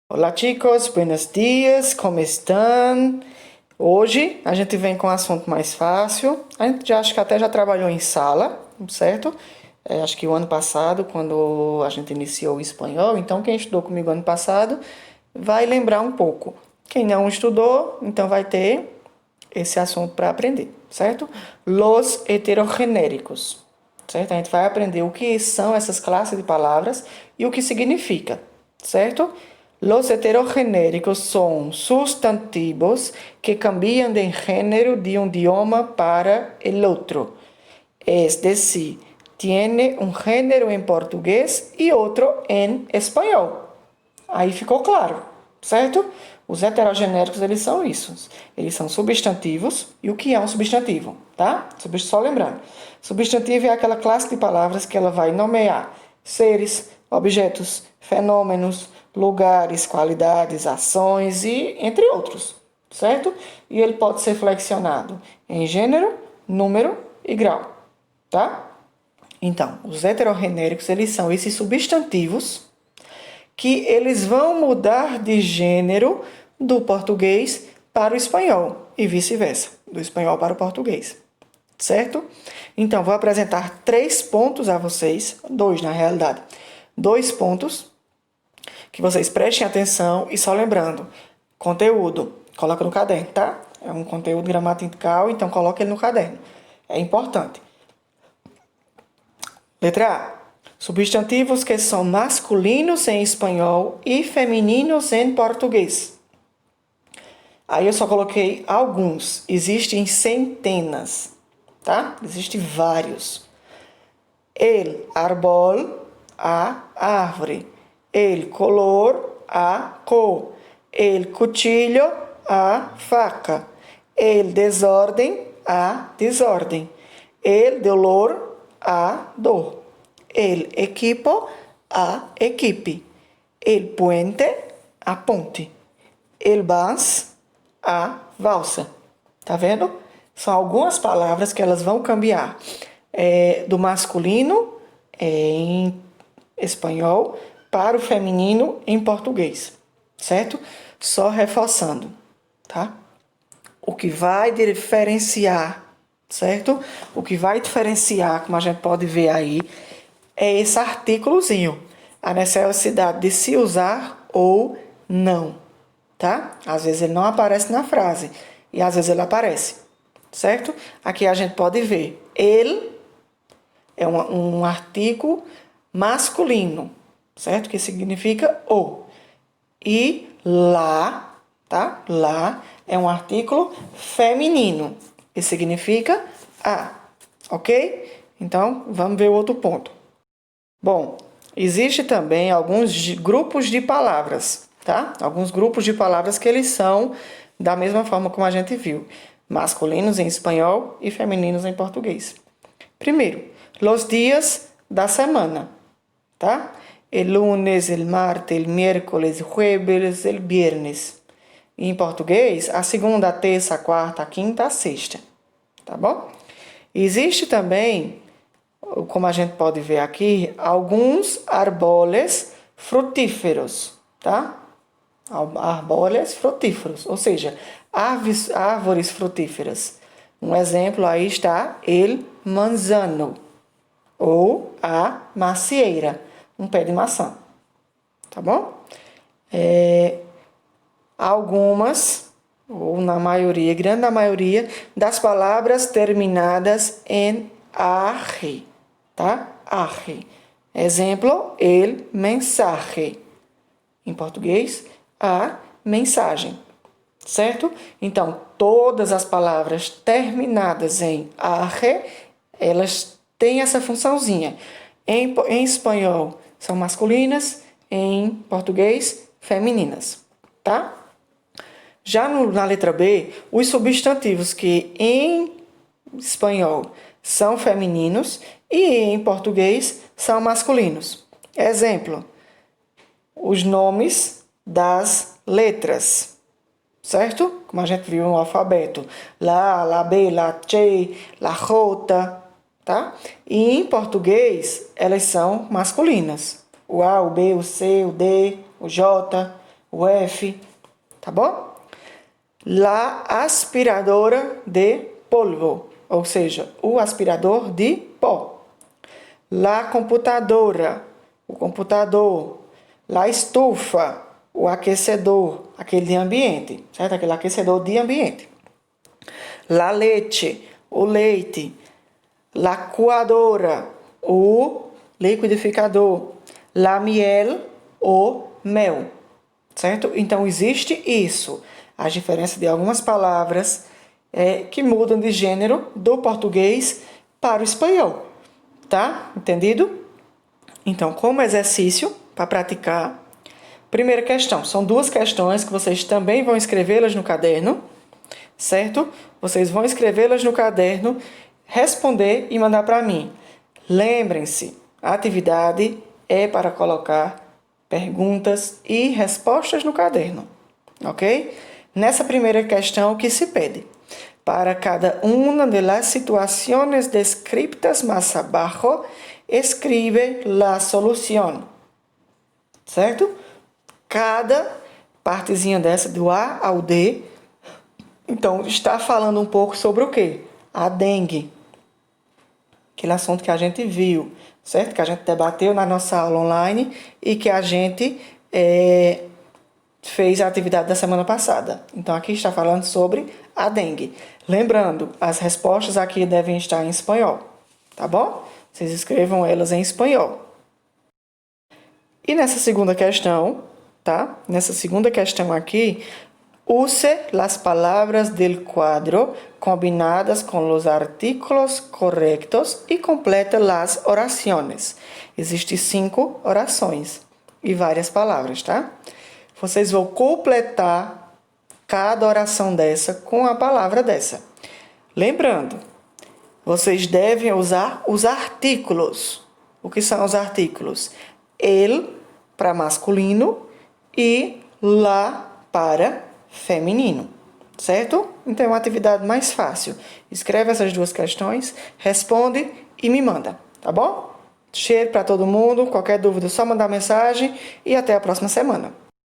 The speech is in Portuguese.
Olá, chicos, buenos dias, como estão? Hoje a gente vem com um assunto mais fácil. A gente já acho que até já trabalhou em sala, certo? Acho que o ano passado, quando a gente iniciou o espanhol, então quem estudou comigo ano passado vai lembrar um pouco. Quem não estudou, então vai ter esse assunto para aprender, certo? Los heterogenéricos, certo? A gente vai aprender o que são essas classes de palavras e o que significa, certo? Los heterogenéricos son sustantivos que cambian de género de un idioma para el otro. Es decir, tiene un género en portugués y otro en espanhol. Aí ficou claro, certo? Os heterogenéricos, eles são isso. Eles são substantivos. E o que é um substantivo, tá? Só lembrando. Substantivo é aquela classe de palavras que ela vai nomear seres, objetos, fenômenos, lugares, qualidades, ações e entre outros, certo? E ele pode ser flexionado em gênero, número e grau, tá? Então, os heterogenéricos, eles são esses substantivos que eles vão mudar de gênero do português para o espanhol e vice-versa, do espanhol para o português, certo? Então, vou apresentar 3 pontos a vocês, 2 na realidade, 2 pontos que vocês prestem atenção e só lembrando, conteúdo, coloca no caderno, tá? É um conteúdo gramatical, então coloca ele no caderno, é importante. Letra A. Substantivos que são masculinos em espanhol e femininos em português. Aí eu só coloquei alguns. Existem centenas, tá? Existem vários. El árbol, a árvore. El color, a cor. El cuchillo, a faca. El desordem, a desordem. El dolor, a dor. El equipo, a equipe. El puente, a ponte. El vals, a valsa. Tá vendo? São algumas palavras que elas vão cambiar do masculino em espanhol para o feminino em português, certo? Só reforçando, tá? O que vai diferenciar, certo? O que vai diferenciar, como a gente pode ver aí, é esse artículozinho, a necessidade de se usar ou não, tá? Às vezes ele não aparece na frase e às vezes ele aparece, certo? Aqui a gente pode ver, ele é um artigo masculino, certo? Que significa o. E lá, tá? Lá é um artículo feminino, que significa a, ok? Então, vamos ver o outro ponto. Bom, existe também alguns grupos de palavras, tá? Alguns grupos de palavras que eles são da mesma forma como a gente viu, masculinos em espanhol e femininos em português. Primeiro, los dias da semana, tá? El lunes, el martes, el miércoles, jueves, el viernes. E em português, a segunda, a terça, a quarta, a quinta, a sexta, tá bom? Existe também, como a gente pode ver aqui, alguns arbóleos frutíferos, tá? Arbóleos frutíferos, ou seja, árvores frutíferas. Um exemplo aí está el manzano, ou a macieira, um pé de maçã, tá bom? Algumas, ou na maioria, grande na maioria, das palavras terminadas em arre, tá? Arre. Exemplo, el mensaje. Em português, a mensagem, certo? Então, todas as palavras terminadas em arre, elas têm essa funçãozinha. Em espanhol, são masculinas, em português, femininas, tá? Já na letra B, os substantivos que em espanhol são femininos e em português são masculinos. Exemplo, os nomes das letras, certo? Como a gente viu no alfabeto. La B, la che, la jota, tá? E em português, elas são masculinas. O A, o B, o C, o D, o J, o F, tá bom? La aspiradora de polvo, ou seja, o aspirador de pó. La computadora, o computador. La estufa, o aquecedor, aquele de ambiente, certo? Aquele aquecedor de ambiente. La leite, o leite. La coadora, o liquidificador. La miel, o mel, certo? Então, existe isso. As diferenças de algumas palavras que mudam de gênero do português para o espanhol, tá? Entendido? Então, como exercício, para praticar, primeira questão. São duas questões que vocês também vão escrevê-las no caderno, certo? Vocês vão escrevê-las no caderno, responder e mandar para mim. Lembrem-se, a atividade é para colocar perguntas e respostas no caderno, ok? Nessa primeira questão, o que se pede? Para cada uma de las situaciones descritas más abajo, escribe la solución, certo? Cada partezinha dessa, do A ao D, então, está falando um pouco sobre o quê? A dengue. Aquele assunto que a gente viu, certo? Que a gente debateu na nossa aula online e que a gente fez a atividade da semana passada. Então, aqui está falando sobre a dengue. Lembrando, as respostas aqui devem estar em espanhol, tá bom? Vocês escrevam elas em espanhol. E nessa segunda questão, tá? Nessa segunda questão aqui, use las palabras del cuadro combinadas con los artículos correctos y completa las oraciones. Existem 5 orações e várias palavras, tá? Vocês vão completar cada oração dessa com a palavra dessa. Lembrando, vocês devem usar os artículos. O que são os artículos? El para masculino e la para feminino, certo? Então é uma atividade mais fácil. Escreve essas duas questões, responde e me manda, tá bom? Cheiro para todo mundo. Qualquer dúvida é só mandar mensagem e até a próxima semana.